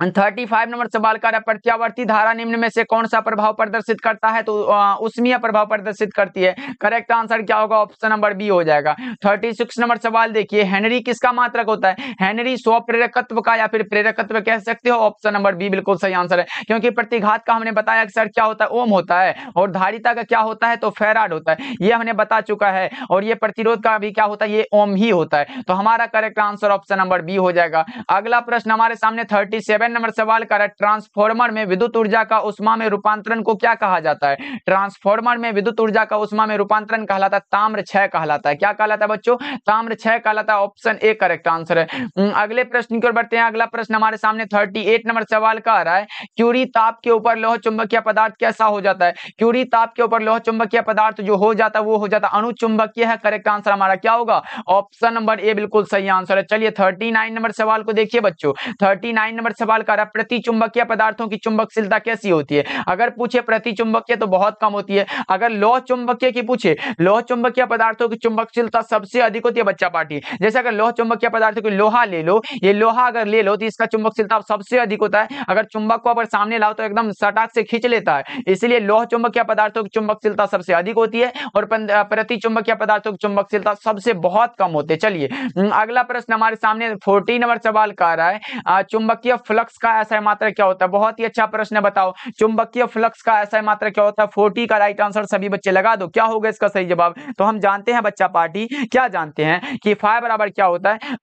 35 नंबर सवाल का प्रत्यावर्ती धारा निम्न में से कौन सा प्रभाव प्रदर्शित करता है, तो उष्मीय प्रभाव प्रदर्शित करती है। करेक्ट आंसर क्या होगा ऑप्शन नंबर बी हो जाएगा। 36 नंबर सवाल देखिए, हेनरी किसका मात्रक होता है। हेनरी स्वप्रेरकत्व का या फिर प्रेरकत्व कह सकते हो, ऑप्शन नंबर बी बिल्कुल सही आंसर है, क्योंकि प्रतिघात का हमने बताया कि सर क्या होता है ओम होता है, और धारिता का क्या होता है तो फैराड होता है, ये हमने बता चुका है, और ये प्रतिरोध का भी क्या होता है ये ओम ही होता है, तो हमारा correct answer option number B हो जाएगा। अगला प्रश्न हमारे सामने 37 47 नंबर सवाल का ट्रांसफार्मर में विद्युत ऊर्जा का उष्मा में रूपांतरण को क्या कहा जाता है? ट्रांसफार्मर में विद्युत ऊर्जा का उष्मा में रूपांतरण कहलाता है ताम्र क्षय कहलाता है। क्या कहलाता है बच्चों? ताम्र क्षय कहलाता है। ऑप्शन ए करेक्ट आंसर है। अगले प्रश्न की ओर बढ़ते हैं। अगला प्रश्न हमारे सामने 38 नंबर सवाल का आ रहा है, क्यूरी ताप के ऊपर लौह चुंबकीय पदार्थ कैसा हो जाता है? क्यूरी ताप के ऊपर लौह चुंबकीय पदार्थ जो हो जाता है वो हो जाता है अणुचुंबकीय है। करेक्ट आंसर हमारा क्या होगा? ऑप्शन नंबर ए बिल्कुल सही आंसर है। चलिए 39 नंबर सवाल को देखिए बच्चों। 39 नंबर सवाल का प्रति चुंबकीय पदार्थों की चुंबकशीलता कैसी होती है? अगर पूछे प्रति चुंबकीय तो बहुत कम होती है। अगर लौह चुंबकीय की पूछे, लौह चुंबकीय पदार्थों की चुंबकशीलता सबसे अधिक होती है बच्चा पार्टी। जैसे अगर लौह चुंबकीय पदार्थों की लोहा ले लो, ये लोहा अगर ले लो तो इसका चुंबकशीलता सबसे अधिक होता है। अगर चुंबक को अगर सामने लाओ तो एकदम सटाक से खींच लेता है, इसलिए लौह चुंबकीय पदार्थों की चुंबकशीलता सबसे अधिक होती है और प्रति चुंबकीय पदार्थों की चुंबकशीलता सबसे बहुत कम होती है। चलिए अगला प्रश्न हमारे सामने 40 नंबर सवाल का आ रहा है, चुंबकीय फ्लक्स का ऐसा मात्रा क्या होता है? बहुत ही अच्छा प्रश्न, बताओ चुंबकीय फ्लक्स का ऐसा मात्रा क्या होता है? 40 का राइट आंसर सभी बच्चे लगा दो। क्या होगा इसका सही जवाब? तो हम जानते हैं बच्चा पार्टी, क्या जानते हैं कि फाई बराबर क्या होता है?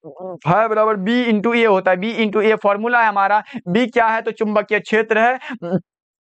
फाई बराबर बी इंटू ए होता है। बी इंटू ए फॉर्मूला है हमारा। बी क्या है? तो चुंबकीय क्षेत्र है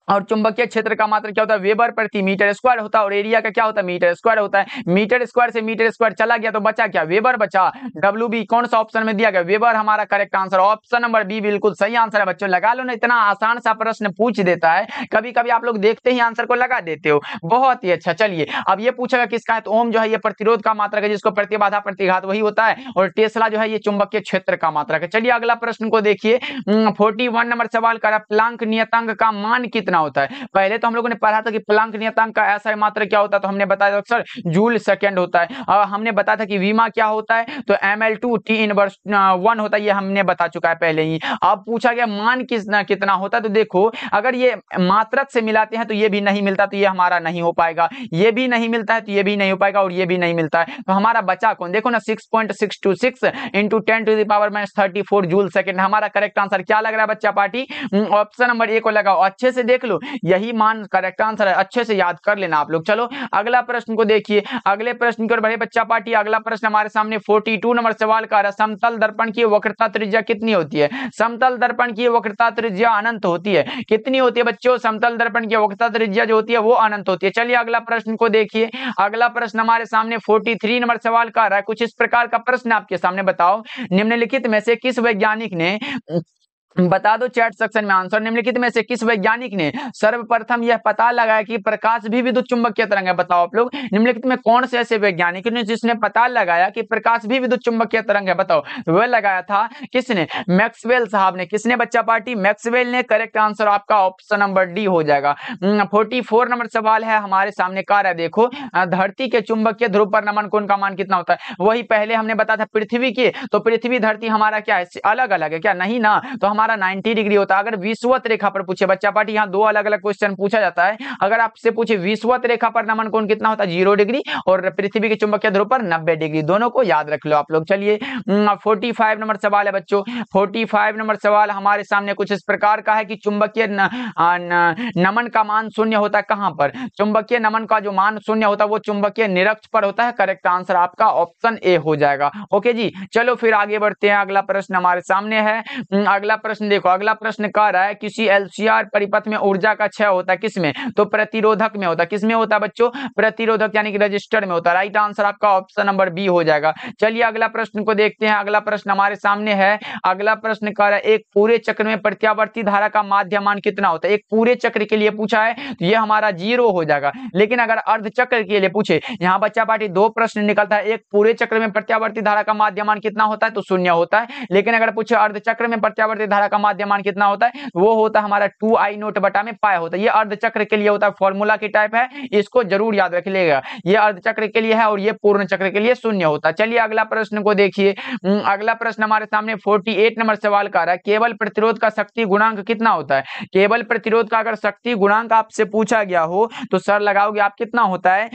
और चुंबकीय क्षेत्र का मात्रा क्या होता है? वेबर प्रति मीटर स्क्वायर होता है और एरिया का क्या होता है? मीटर स्क्वायर होता है। मीटर स्क्वायर से मीटर स्क्वायर चला गया तो बचा क्या? वेबर बचा। डब्ल्यू बी कौन सा ऑप्शन में दिया गया? वेबर हमारा correct answer. Option number B बिल्कुल सही आंसर है बच्चों। लगा लो ना, इतना आसान सा प्रश्न पूछ देता है, कभी कभी आप लोग देखते ही आंसर को लगा देते हो। बहुत ही अच्छा। चलिए अब ये पूछेगा किसका है, तो ओम जो है ये प्रतिरोध का मात्रक है, जिसको प्रतिबाधा प्रतिघात वही होता है, और टेस्ला जो है ये चुंबकीय क्षेत्र का मात्रक है। चलिए अगला प्रश्न को देखिए। 41 नंबर सवाल का प्लांक नियतांक का मान कितना होता है? पहले तो हम लोगों ने पढ़ा था कि प्लांक नियतांक का ऐसा मात्रा क्या होता है, तो हमने बताया सर जूल सेकंड होता है। और हमने बताया था कि वीमा क्या होता है, तो ml2 t इनवर्स 1 होता है। ये हमने बता चुका है पहले ही। अब पूछा गया मान कितना होता है, तो देखो अगर ये मात्रक से मिलाते हैं तो ये भी नहीं मिलता, तो ये हमारा नहीं हो पाएगा। ये भी नहीं मिलता है तो ये भी नहीं हो पाएगा, और ये भी नहीं मिलता है, तो हमारा बचा कौन? देखो ना 6.626 इंटू 10⁻34 जूल सेकंड। हमारा करेक्ट आंसर क्या लग रहा है बच्चा पार्टी? ऑप्शन नंबर ए को लगाओ। अच्छे से देख लो, यही मान करेक्ट आंसर है। अच्छे से याद कर लेना आप लोग। चलो अगला प्रश्न को देखिए। अगले प्रश्न की ओर बढ़े बच्चा पार्टी। अगला प्रश्न हमारे सामने 42 नंबर सवाल का समतल दर्पण की वक्रता त्रिज्या कितनी होती है? समतल दर्पण की वक्रता त्रिज्या अनंत होती है। कितनी होती है बच्चों? समतल दर्पण की वक्रता त्रिज्या जो होती है वो अनंत होती है। चलिए अगला प्रश्न को देखिए। अगला प्रश्न हमारे सामने 43 नंबर सवाल का रहा है। कुछ इस प्रकार का प्रश्न आपके सामने, बताओ निम्नलिखित में से किस वैज्ञानिक ने, बता दो चैट सेक्शन में आंसर, निम्नलिखित में से किस वैज्ञानिक ने सर्वप्रथम यह पता लगाया कि प्रकाश भी विद्युत चुंबकीय तरंग है? बताओ आप लोग, निम्नलिखित में कौन से ऐसे वैज्ञानिक ने जिसने पता लगाया कि प्रकाश भी विद्युत चुंबकीय तरंग है? बताओ वह लगाया था किसने? मैक्सवेल साहब ने। किसने बच्चा पार्टी? मैक्सवेल ने। करेक्ट आंसर आपका ऑप्शन नंबर डी हो जाएगा। 44 नंबर सवाल है हमारे सामने कार है। देखो धरती के चुंबकीय ध्रुव पर नमन कोण का मान कितना होता है? वही पहले हमने बताया था पृथ्वी के, तो पृथ्वी धरती हमारा क्या है? अलग अलग है क्या? नहीं ना, तो हमारा 90 डिग्री होता है। अगर विषुवत रेखा पर पूछे बच्चा पार्टी, यहाँ दो अलग अलग क्वेश्चन पूछा जाता है। अगर आपसे पूछे विषुवत रेखा पर नमन कोण कितना होता है? 0 डिग्री, और पृथ्वी के चुंबकीय ध्रुव पर 90 डिग्री। दोनों को याद रख लो आप लोग। चलिए 45 नंबर सवाल है बच्चों। 45 नंबर सवाल हमारे सामने कुछ इस प्रकार का है कि चुंबकीय नमन का मान शून्य होता है कहां पर? चुंबकीय नमन का जो मान शून्य होता है वो चुंबकीय निरक्ष पर होता है। करेक्ट आंसर आपका ऑप्शन ए हो जाएगा। ओके जी, चलो फिर आगे बढ़ते हैं। अगला प्रश्न हमारे सामने है। अगला प्रश्न देखो। अगला प्रश्न कह रहा है किसी एलसीआर परिपथ में ऊर्जा का क्षय होता है किसमें? तो प्रतिरोधक में होता है। किसमें होता है बच्चों? प्रतिरोधक यानी कि रजिस्टर में होता है। राइट आंसर आपका ऑप्शन नंबर बी हो जाएगा। चलिए अगला प्रश्न को देखते हैं। अगला प्रश्न हमारे सामने है। अगला प्रश्न कह रहा है एक पूरे चक्र में प्रत्यावर्ती धारा का माध्य मान कितना होता है? एक पूरे चक्र के लिए पूछा है तो ये हमारा 0 हो जाएगा। लेकिन अगर अर्ध चक्र के लिए पूछे, यहाँ बच्चा पार्टी दो प्रश्न निकलता है। एक पूरे चक्र में प्रत्यावर्ती धारा का माध्य मान कितना होता है? तो 0 होता है। लेकिन अगर पूछे अर्ध चक्र में प्रत्यावर्ती धारा का माध्य मान कितना होता है? वो होता है हमारा 2I0 बटा में पाई होता है। ये अर्ध चक्र के लिए होता है, फॉर्मूला की टाइप है, इसको जरूर याद रख लेगा। ये अर्ध चक्र के लिए है और ये पूर्ण चक्र के लिए 0 होता है। चलिए अगला प्रश्न को देखिए। अगला प्रश्न हमारे सामने 48 नंबर सवाल का रहा है केवल प्रतिरोध का शक्ति गुणांक कितना होता है? केवल प्रतिरोध का अगर शक्ति गुणांक आपसे पूछा गया हो तो सर लगाओगे आप कितना होता है?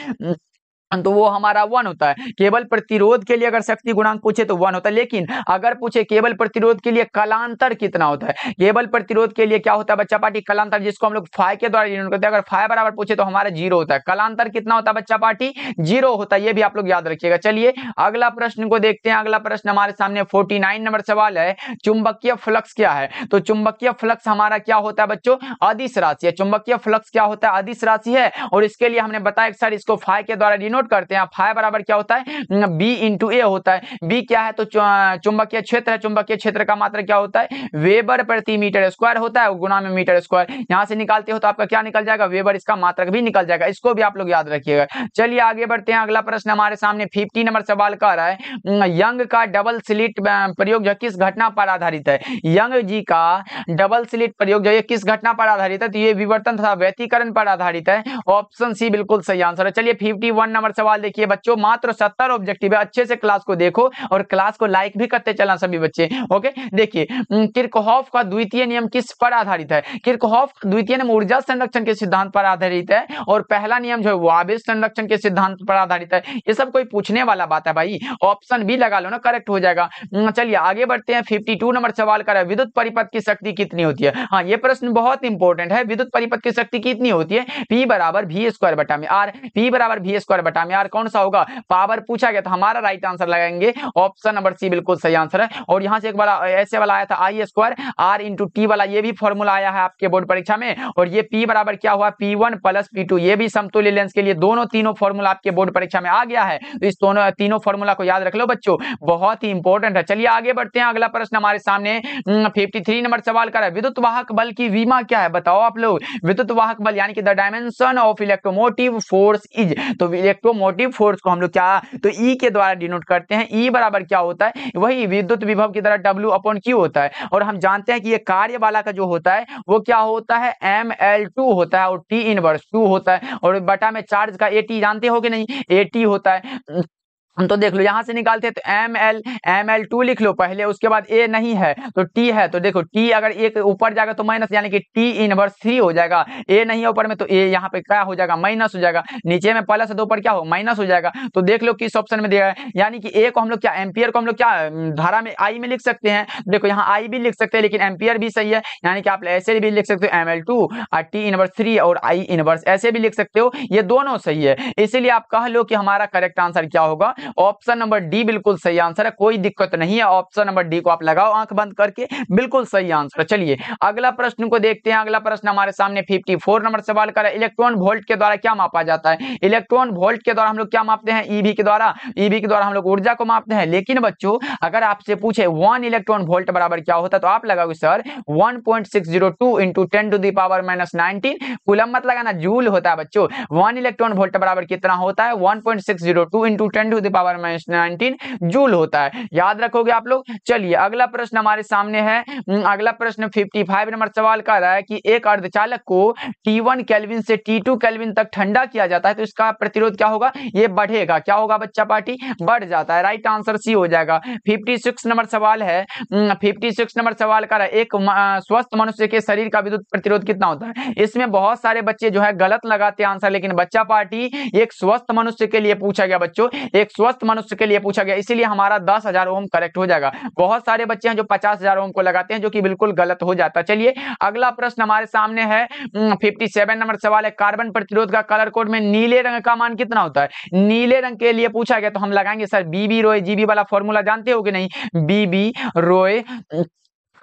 तो वो हमारा 1 होता है। केवल प्रतिरोध के लिए अगर शक्ति गुणांक पूछे तो 1 होता है, लेकिन अगर पूछे केवल प्रतिरोध के लिए कलांतर कितना होता है, केवल प्रतिरोध के लिए क्या होता है बच्चा पार्टी, कलांतर, जिसको हम लोग फाई के द्वारा डिनोट करते हैं। अगर फाई बराबर पूछे तो हमारा 0 होता है। कलांतर कितना होता है बच्चा पार्टी, 0 होता है। ये भी आप लोग याद रखिएगा। चलिए अगला प्रश्न को देखते हैं। अगला प्रश्न हमारे सामने 49 नंबर सवाल है, चुंबकीय फ्लक्स क्या है। तो चुंबकीय फ्लक्स हमारा क्या होता है बच्चों, अदिश राशि है। चुंबकीय फ्लक्स क्या होता है, अदिश राशि है। और इसके लिए हमने बताया सर इसको फाई के द्वारा डिनोट करते हैं। फाई बराबर क्या होता है, बी इंटू ए होता है। बी क्या है, तो चुंबकीय क्षेत्र है। चुंबकीय क्षेत्र का मात्रक क्या होता है, वेबर प्रति मीटर स्क्वायर होता है, गुणा में मीटर स्क्वायर। यहां से निकालते हो तो आपका क्या निकल जाएगा, वेबर, इसका मात्रक भी निकल जाएगा। इसको भी आप लोग याद रखिएगा। चलिए आगे बढ़ते हैं। अगला प्रश्न हमारे सामने 50 नंबर सवाल का रहा है, यंग का डबल स्लिट प्रयोग जो किस घटना पर आधारित है। यंग जी का डबल स्लिट प्रयोग जो किस घटना पर आधारित है, तो ये विवर्तन तथा व्यतिकरण पर आधारित है। ऑप्शन सी बिल्कुल सही आंसर है। चलिए 51 नंबर सवाल देखिए बच्चों, मात्र 70 ऑब्जेक्टिव है। अच्छे से क्लास को देखो और क्लास को लाइक भी करते चलना सभी बच्चे। ओके, देखिए किरचॉफ का द्वितीय नियम किस पर आधारित है। किरचॉफ का द्वितीय नियम ऊर्जा संरक्षण के सिद्धांत पर आधारित है, और पहला नियम जो है वो आवेश संरक्षण के सिद्धांत पर आधारित है। ये सब कोई पूछने वाला बात है भाई, ऑप्शन भी लगा लो ना, करेक्ट हो जाएगा। चलिए आगे बढ़ते हैं। 52 नंबर सवाल का है, विद्युत परिपथ की शक्ति कितनी होती है। हाँ, ये प्रश्न बहुत इंपॉर्टेंट है। विद्युत परिपथ की शक्ति कितनी होती है, P बराबर वी स्क्वायर बटा में आर। P बराबर वी स्क्वायर बटा में आर कौन सा होगा, पावर पूछा गया तो हमारा राइट आंसर लगाएंगे ऑप्शन नंबर सी, बिल्कुल सही आंसर है। और यहां से एक बार ऐसे वाला आया था आई स्क्वायर आर इंटू टी वाला, ये भी फॉर्मूला आया है आपके बोर्ड परीक्षा में। और ये P बराबर क्या हुआ, P1 प्लस P2, ये भी समतुल्य लेंस के लिए दोनों तीनों फॉर्मूला आपके बोर्ड परीक्षा में आ गया है। तो इस दोनों तीनों फॉर्मूला को याद रख लो बच्चों, बहुत ही इंपॉर्टेंट है। चलिए आगे बढ़ते हैं। अगला प्रश्न हमारे सामने 53 नंबर सवाल का है, विद्युत वाहक बल की विमा क्या है, बताओ आप लोग। विद्युत वाहक बल यानी कि the dimension of electromotive force is, तो इलेक्ट्रोमोटिव फोर्स को हम लोग क्या, तो ई के द्वारा डिनोट करते हैं। ई बराबर क्या होता है, वही विद्युत विभव की तरह W अपॉन Q होता है। और हम जानते हैं कि ये कार्य वाला का जो होता है वो क्या होता है, ML2 होता है, और T इनवर्स 2 होता है। और बटा में चार्ज का AT जानते हो कि नहीं, AT होता है। तो देख लो यहां से निकालते हैं तो ML2 लिख लो पहले, उसके बाद A नहीं है तो T है, तो देखो T अगर एक ऊपर जाएगा तो माइनस, यानी कि T इनवर्स 3 हो जाएगा। A नहीं है ऊपर में तो A यहाँ पे क्या हो जाएगा, माइनस हो जाएगा। नीचे में प्लस है तो ऊपर क्या हो, माइनस हो जाएगा। तो देख लो किस ऑप्शन में दिया है, यानी कि A को हम लोग क्या, एम्पियर को हम लोग क्या धारा में I में लिख सकते हैं। देखो यहाँ I भी लिख सकते हैं, लेकिन एम्पियर भी सही है, यानी कि आप ऐसे भी लिख सकते हो ML2 और T इनवर्स 3 और I इनवर्स, ऐसे भी लिख सकते हो, ये दोनों सही है। इसीलिए आप कह लो कि हमारा करेक्ट आंसर क्या होगा, ऑप्शन नंबर डी बिल्कुल सही आंसर है। कोई दिक्कत नहीं है, ऑप्शन नंबर डी को आप लगाओ आंख बंद करके, बिल्कुल सही आंसर। चलिए अगला प्रश्न को देखते हैं। अगला प्रश्न हमारे सामने 54 नंबर सवाल का है, इलेक्ट्रॉन वोल्ट के द्वारा क्या मापा जाता है। इलेक्ट्रॉन वोल्ट के द्वारा हम लोग क्या मापते हैं, ईवी के द्वारा, ईवी के द्वारा हम लोग ऊर्जा को मापते हैं। लेकिन बच्चों अगर आपसे पूछे 1 इलेक्ट्रॉन वोल्ट बराबर क्या होता है, तो आप लगाओगे sir 1.602 into 10 to the power -19, coulomb मत लगाना, जूल होता है बच्चों। 1 इलेक्ट्रॉन वोल्ट बराबर कितना होता है, 1.602 into 10 to the power -19 joule होता है, याद रखोगे आप लोग। चलिए अगला प्रश्न हमारे सामने है। अगला प्रश्न 55 नंबर सवाल का रहा है कि एक अर्धचालक को T1 केल्विन से T2 केल्विन तक ठंडा किया जाता है, तो इसका प्रतिरोध क्या होगा, ये बढ़ेगा। क्या होगा बच्चा पार्टी, बढ़ जाता है। राइट आंसर सी हो जाएगा। 56 नंबर सवाल है। 56 नंबर सवाल का एक स्वस्थ मनुष्य के शरीर का विद्युत प्रतिरोध कितना होता है। इसमें बहुत सारे बच्चे जो है गलत लगाते हैं आंसर, लेकिन बच्चा पार्टी एक स्वस्थ मनुष्य के लिए पूछा गया बच्चों, एक स्वस्थ मनुष्य के लिए पूछा गया, इसीलिए हमारा 10,000 ओम करेक्ट हो जाएगा। बहुत सारे बच्चे हैं जो 50,000 ओम को लगाते हैं, जो कि बिल्कुल गलत हो जाता है। चलिए अगला प्रश्न हमारे सामने है। 57 नंबर सवाल है, कार्बन प्रतिरोध का कलर कोड में नीले रंग का मान कितना होता है। नीले रंग के लिए पूछा गया तो हम लगाएंगे सर बीबी रोय जीबी वाला फॉर्मूला, जानते हो कि नहीं,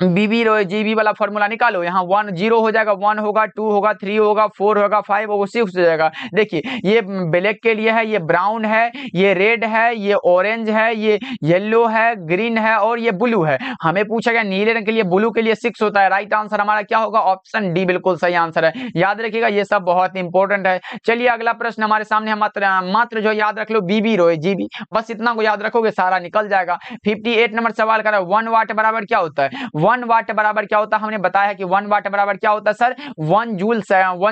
बीबी रोय जीबी वाला फॉर्मूला निकालो। यहाँ 1 0 हो जाएगा, 1 होगा, 2 होगा, 3 होगा, 4 होगा, 5 होगा, 6 हो जाएगा। देखिए ये ब्लैक के लिए है, ये ब्राउन है, ये रेड है, ये ऑरेंज है, ये येलो है, ग्रीन है और ये ब्लू है। हमें पूछा गया नीले रंग के लिए, ब्लू के लिए 6 होता है। राइट आंसर हमारा क्या होगा, ऑप्शन डी बिल्कुल सही आंसर है। याद रखिएगा ये सब बहुत इंपॉर्टेंट है। चलिए अगला प्रश्न हमारे सामने, मात्र जो याद रख लो बीबी रोय जीबी, बस इतना को याद रखोगे सारा निकल जाएगा। 58 नंबर सवाल कर 1 वाट बराबर क्या होता है। 1 वाट बराबर क्या होता है, हमने बताया कि 1 वाट बराबर क्या होता है सर, 1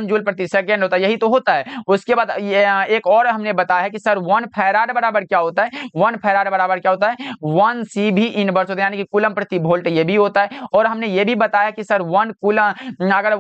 जूल प्रति सेकेंड होता है, यही तो होता है। उसके बाद एक और हमने बताया कि सर 1 फैराड बराबर क्या होता है, 1 फैराड बराबर क्या होता है, 1 CV इनवर्स होता है, यानी कि कूलम प्रति वोल्ट, ये भी होता है। और हमने ये भी बताया कि सर 1 कूलम, अगर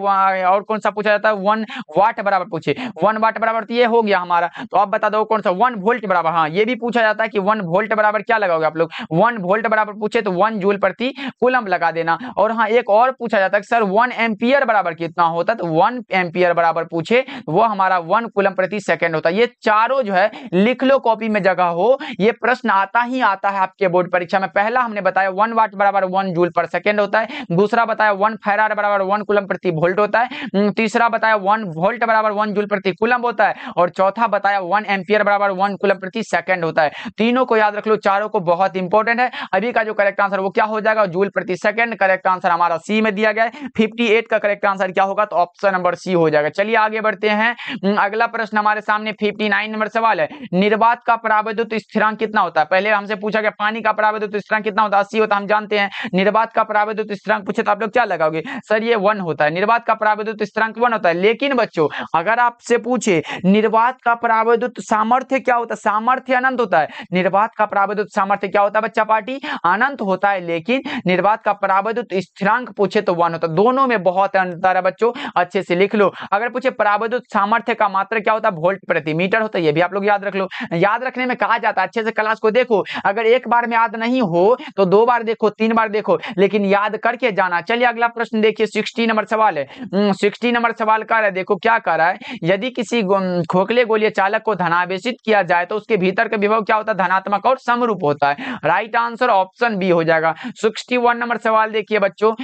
और कौन सा पूछा जाता है, 1 वाट बराबर पूछे, 1 वाट बराबर तो ये हो गया हमारा, तो आप बता दो कौन सा, 1 वोल्ट बराबर, हाँ ये भी पूछा जाता है कि 1 वोल्ट बराबर क्या लगाओगे आप लोग, 1 वोल्ट बराबर पूछे तो 1 जूल प्रति कूलम लगा देना। और हाँ एक और पूछा जाता है कि सर 1 एम्पियर बराबर कितना होता है, तो 1 एम्पियर बराबर पूछे वो हमारा 1 कूलम प्रति सेकंड होता है। ये चारों जो है लिख लो कॉपी में जगह हो, ये प्रश्न आता ही आता है आपके बोर्ड परीक्षा में। पहला हमने बताया 1 वाट बराबर 1 जूल पर सेकंड होता है, दूसरा बताया 1 फैराड बराबर 1 कूलम प्रति वोल्ट होता है, तीसरा बताया 1 वोल्ट बराबर 1 जूल प्रति कूलम होता है, और चौथा बताया 1 एम्पियर बराबर 1 कूलम प्रति सेकंड होता है। तीनों को याद रख लो, चारों को बहुत इंपॉर्टेंट है। अभी का जो करेक्ट आंसर वो क्या हो जाएगा, जूल प्रति सेकंड। करेक्ट आंसर हमारा सी में दिया गया है। 58 का करेक्ट आंसर क्या होगा, तो ऑप्शन नंबर सी हो जाएगा। चलिए आगे बढ़ते हैं। अगला प्रश्न हमारे सामने 59 नंबर सवाल है, निर्वात का परावैद्युत स्थिरांक कितना होता है। पहले हमसे पूछा गया पानी का परावैद्युत स्थिरांक कितना होता है, 80 होता है, हम जानते हैं। निर्वात का परावैद्युत स्थिरांक पूछे तो आप लोग क्या लगाओगे, सर ये 1 होता है, निर्वात का परावैद्युत स्थिरांक 1 होता है। लेकिन बच्चों अगर आपसे पूछे निर्वात का परावैद्युत सामर्थ्य क्या होता है, सामर्थ्य अनंत होता है। निर्वात का परावैद्युत सामर्थ्य क्या होता है बच्चा पार्टी, अनंत होता है। लेकिन निर्वात का परावैद्युत स्थिरांक पूछे तो 1 होता है। दोनों में बहुत अंतर है बच्चों, अच्छे से लिख लो। अगर पूछे परावैद्युत सामर्थ्य का मात्रक क्या होता है, वोल्ट प्रति मीटर होता है, ये भी आप लोग याद रख लो। याद रखने में कहा जाता है अच्छे से क्लास को देखो, अगर एक बार में याद नहीं हो तो 2 बार देखो, 3 बार देखो, लेकिन याद करके जाना। चलिए अगला प्रश्न देखिए, 60 नंबर सवाल है। 60 नंबर सवाल कर रहा है, देखो क्या कर रहा है, यदि किसी खोखले गोलीय चालक को धनावेशित किया जाए तो उसके भीतर का विभव क्या होता है, धनात्मक और समरूप होता है। राइट आंसर ऑप्शन बी हो जाएगा। 61 नंबर सवाल देखिए बच्चों,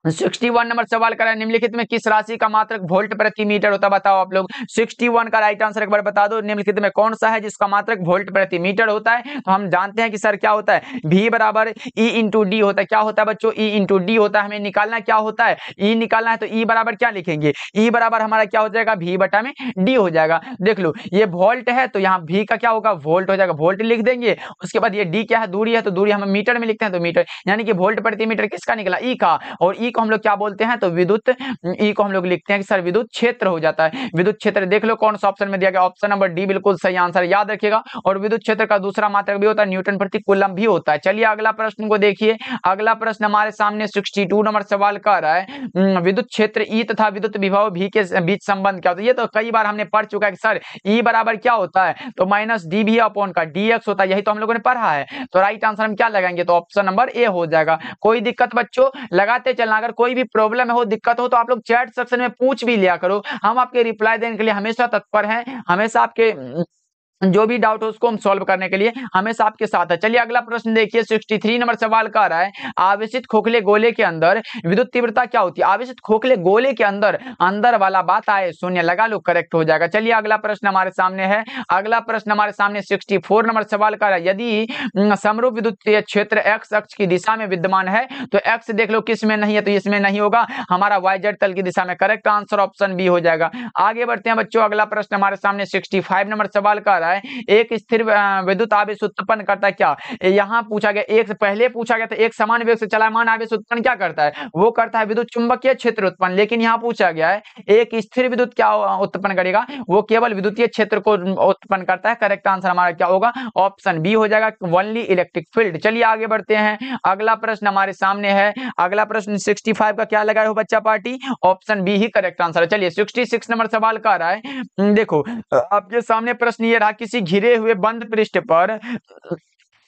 61 नंबर सवाल करा है, निम्नलिखित में किस राशि का मात्रक वोल्ट प्रति मीटर होता है, बताओ आप लोग। 61 का राइट आंसर एक बार बता दो, निम्नलिखित में कौन सा है जिसका मात्रक वोल्ट प्रति मीटर होता है। तो हम जानते हैं कि सर क्या होता है, V बराबर E इंटू डी होता है। क्या होता है बच्चों, E इंटू डी होता है। हमें निकालना क्या होता है, E निकालना है, तो E बराबर क्या लिखेंगे, E बराबर हमारा क्या हो जाएगा, V बटा में D हो जाएगा। देख लो ये वोल्ट है तो यहाँ V का क्या होगा, वोल्ट हो जाएगा, वोल्ट लिख देंगे। उसके बाद ये D क्या है, दूरी है, तो दूरी हम मीटर में लिखते हैं, तो मीटर, यानी कि वोल्ट प्रति मीटर किसका निकला, E का। और E को हम लोग क्या बोलते हैं, तो विद्युत, ई को हम लोग लिखते हैं कि सर विद्युत क्षेत्र हो जाता है। विद्युत क्षेत्र देख लो कौन सा ऑप्शन में दिया गया, ऑप्शन नंबर डी बिल्कुल सही आंसर, याद रखिएगा। और विद्युत क्षेत्र का दूसरा मात्रक भी होता है न्यूटन प्रति कूलम भी होता है। चलिए अगला प्रश्न को देखिए, अगला प्रश्न हमारे सामने 62 नंबर सवाल कर रहा है, विद्युत क्षेत्र ई तथा विद्युत विभव भी के बीच संबंध क्या होता है। ये तो कई बार हमने पढ़ चुका है कि सर ई बराबर क्या होता है, तो माइनस डी भी अपॉन का डी एक्स होता है, यही तो हम लोगों ने पढ़ा है। तो राइट आंसर हम क्या लगाएंगे, तो ऑप्शन नंबर ए हो जाएगा। कोई दिक्कत बच्चों, लगाते चलना, अगर कोई भी प्रॉब्लम हो, दिक्कत हो, तो आप लोग चैट सेक्शन में पूछ भी लिया करो, हम आपके रिप्लाई देने के लिए हमेशा तत्पर हैं, हमेशा आपके जो भी डाउट हो उसको हम सॉल्व करने के लिए हमेशा आपके साथ है। चलिए अगला प्रश्न देखिए, 63 नंबर सवाल का रहा है, आवेशित खोखले गोले के अंदर विद्युत तीव्रता क्या होती है। आवेशित खोखले गोले के अंदर, अंदर वाला बात आए शून्य लगा लो, करेक्ट हो जाएगा। चलिए अगला प्रश्न हमारे सामने है, अगला प्रश्न हमारे सामने 64 नंबर सवाल का रहा है, यदि समरूप विद्युत क्षेत्र एक्स अक्ष की दिशा में विद्यमान है तो एक्स देख लो किस में नहीं है, तो इसमें नहीं होगा, हमारा वाई जेड तल की दिशा में। करेक्ट आंसर ऑप्शन बी हो जाएगा। आगे बढ़ते हैं बच्चों, अगला प्रश्न हमारे सामने 65 नंबर सवाल का रहा है, एक स्थिर विद्युत आवेश उत्पन्न करता है क्या। यहाँ पूछा गया, एक पहले पूछा गया था एक समान वेग से चलायमान आवेश उत्पन्न क्या करता है, वो करता है विद्युत चुंबकीय क्षेत्र उत्पन्न। लेकिन यहाँ पूछा गया है एक स्थिर विद्युत क्या उत्पन्न करेगा, वो केवल विद्युतीय क्षेत्र को उत्पन्न करता है। करेक्ट आंसर हमारा क्या होगा, ऑप्शन बी हो जाएगा, ओनली इलेक्ट्रिक फील्ड। चलिए आगे बढ़ते हैं, अगला प्रश्न हमारे सामने है, अगला प्रश्न 65 का क्या लगाए हो बच्चा पार्टी, ऑप्शन बी ही करेक्ट आंसर है। चलिए 66 नंबर सवाल का रहा है, देखो आपके सामने प्रश्न ये रहा, किसी घिरे हुए बंद पृष्ठ पर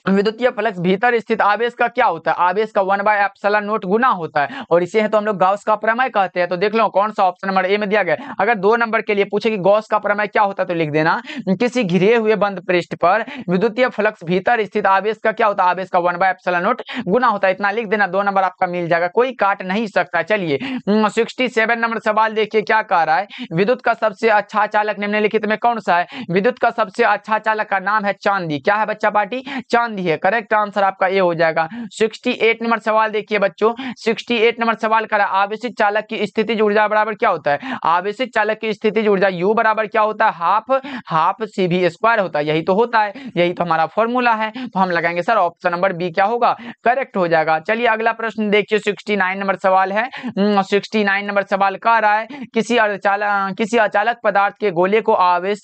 विद्युतीय फ्लक्स भीतर स्थित आवेश का क्या होता है, आवेश का 1/ε0 गुना होता है, और इसे है तो हम लोग गॉस का प्रमेय कहते हैं। तो देख लो कौन सा ऑप्शन नंबर ए में दिया गया। अगर 2 नंबर के लिए पूछे कि गॉस का प्रमेय क्या होता है, तो लिख देना किसी घिरे हुए बंद पृष्ठ पर विद्युतीय फ्लक्स भीतर स्थित आवेश का क्या होता है, आवेश का 1/ε0 गुना होता है, इतना लिख देना, 2 नंबर आपका मिल जाएगा, कोई काट नहीं सकता। चलिए 67 नंबर सवाल देखिए क्या कह रहा है, विद्युत का सबसे अच्छा चालक निम्नलिखित में कौन सा है। विद्युत का सबसे अच्छा चालक का नाम है चांदी। क्या है बच्चा पार्टी, चांदी संबंधी है। करेक्ट आंसर आपका ए हो जाएगा। 68 नंबर सवाल देखिए बच्चों, 68 नंबर सवाल का आवेशित चालक की स्थितिज ऊर्जा बराबर क्या होता है? आवेशित चालक की स्थितिज ऊर्जा U बराबर क्या होता है? हाफ CV स्क्वायर होता है। यही तो होता है, यही तो हमारा फॉर्मूला है। तो हम लगाएंगे सर ऑप्शन नंबर बी क्या होगा? करेक्ट हो जाएगा। चलिए अगला प्रश्न देखिए, 69 नंबर सवाल है। 69 नंबर सवाल कह रहा है किसी अचालक पदार्थ के गोले को आवेश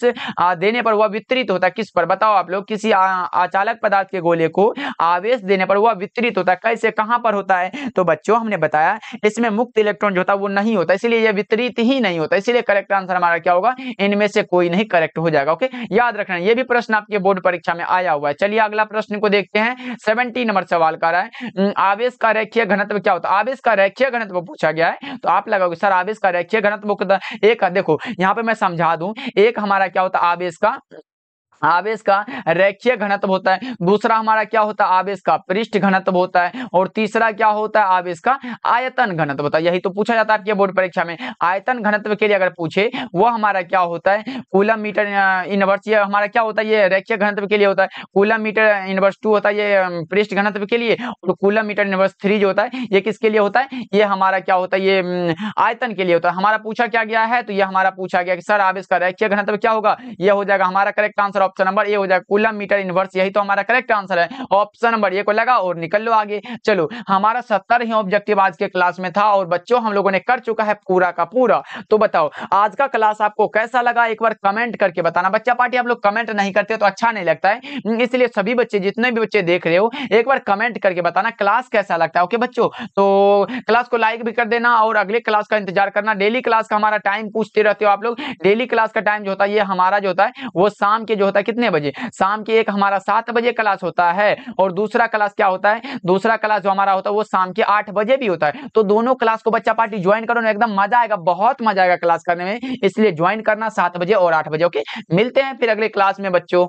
देने पर वह वितरित होता है किस पर? बताओ आप लोग, किसी अचालक पदार्थ के गोले को आवेश देने पर वह वितरित होता है, कैसे, कहां पर होता है? तो बच्चों हमने बताया इसमें मुक्त इलेक्ट्रॉन जो होता है वो नहीं होता, इसलिए यह वितरित ही नहीं होता, इसलिए करेक्ट आंसर हमारा क्या होगा? इनमें से कोई नहीं करेक्ट हो जाएगा। ओके, याद रखना, ये भी प्रश्न आपके बोर्ड परीक्षा में आया हुआ है। चलिए अगला प्रश्न को देखते हैं। 70 नंबर सवाल का रहा है आवेश का रेखीय घनत्व क्या होता है? आवेश का रेखीय घनत्व पूछा गया है, तो आप लगाओगे सर आवेश का रेखीय घनत्व एक, देखो यहाँ पे मैं समझा दूं, एक हमारा क्या होता है? आवेश का रेखीय घनत्व होता है, दूसरा हमारा क्या होता है? आवेश का पृष्ठ घनत्व होता है, और तीसरा क्या होता है? आवेश का आयतन घनत्व होता है। यही तो पूछा जाता है आपके बोर्ड परीक्षा में। आयतन घनत्व के लिए अगर पूछे वो हमारा क्या होता है? Coulomb metre inverse. ये हमारा क्या होता है? ये रेखीय घनत्व के लिए होता है। कूलम मीटर इनवर्स 2 होता है ये पृष्ठ घनत्व के लिए, और कूलम मीटर इनवर्स 3 जो होता है ये किसके लिए होता है? ये हमारा क्या होता है? ये आयतन के लिए होता है। हमारा पूछा क्या गया है? तो ये हमारा पूछा गया कि सर आवेश का रेखीय घनत्व क्या होगा? ये हो जाएगा हमारा correct answer option number A हो जाएगा, कूलम मीटर इनवर्स। यही तो हमारा करेक्ट आंसर है। ऑप्शन नंबर ए को लगा और निकल लो आगे। चलो, हमारा 70 ही ऑब्जेक्टिव आज के क्लास में था, और बच्चों हम लोगों ने कर चुका है पूरा का पूरा। तो बताओ आज का क्लास आपको कैसा लगा? एक बार कमेंट करके बताना। बच्चा पार्टी आप लोग कमेंट नहीं करते तो अच्छा नहीं लगता है, इसलिए सभी बच्चे, जितने भी बच्चे देख रहे हो, एक बार कमेंट करके बताना क्लास कैसा लगता है। ओके बच्चों, तो क्लास को लाइक भी कर देना, और अगले क्लास का इंतजार करना। डेली क्लास का हमारा टाइम पूछते रहते हो आप लोग। डेली क्लास का टाइम जो होता है ये हमारा जो होता है वो शाम के जो होता है कितने बजे? शाम के एक हमारा 7 बजे क्लास होता है, और दूसरा क्लास क्या होता है? दूसरा क्लास जो हमारा होता है वो शाम के 8 बजे भी होता है। तो दोनों क्लास को बच्चा पार्टी ज्वाइन करो ना, एकदम मजा आएगा, बहुत मजा आएगा क्लास करने में, इसलिए ज्वाइन करना 7 बजे और 8 बजे। ओके, मिलते हैं फिर अगले क्लास में बच्चों।